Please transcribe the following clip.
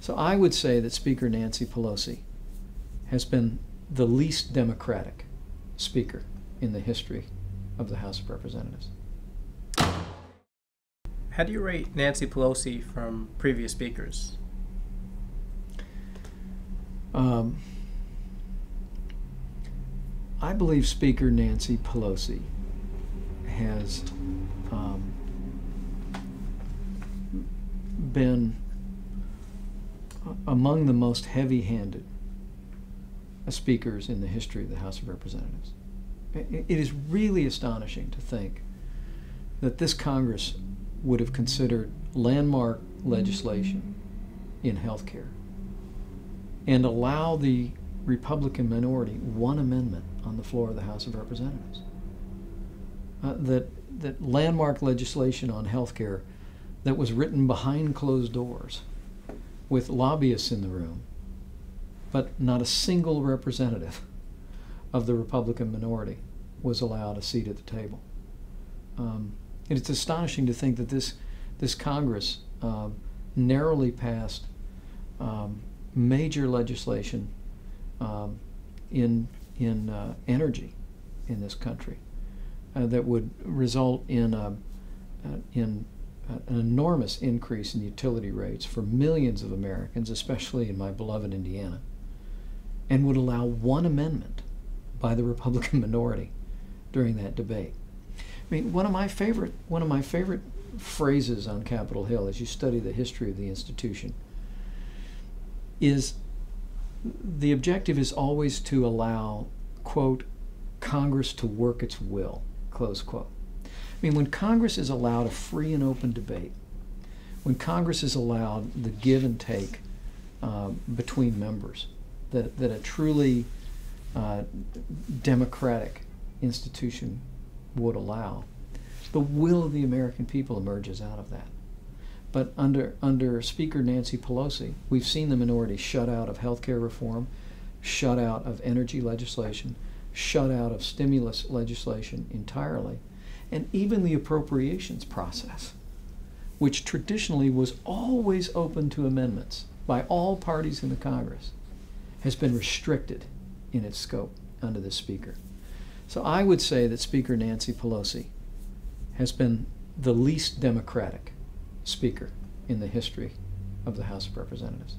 So I would say that Speaker Nancy Pelosi has been the least democratic speaker in the history of the House of Representatives. How do you rate Nancy Pelosi from previous speakers? I believe Speaker Nancy Pelosi has been among the most heavy-handed speakers in the history of the House of Representatives. It is really astonishing to think that this Congress would have considered landmark legislation in health care and allow the Republican minority one amendment on the floor of the House of Representatives. That landmark legislation on health care that was written behind closed doors with lobbyists in the room, but not a single representative of the Republican minority was allowed a seat at the table. It's astonishing to think that this Congress narrowly passed major legislation in energy in this country that would result in an enormous increase in utility rates for millions of Americans, especially in my beloved Indiana, and would allow one amendment by the Republican minority during that debate. I mean, one of my favorite phrases on Capitol Hill, as you study the history of the institution, is the objective is always to allow, quote, Congress to work its will, close quote. I mean, when Congress is allowed a free and open debate, when Congress is allowed the give and take between members that a truly democratic institution would allow, the will of the American people emerges out of that. But under Speaker Nancy Pelosi, we've seen the minority shut out of health care reform, shut out of energy legislation, shut out of stimulus legislation entirely, and even the appropriations process, which traditionally was always open to amendments by all parties in the Congress, has been restricted in its scope under this Speaker. So I would say that Speaker Nancy Pelosi has been the least democratic speaker in the history of the House of Representatives.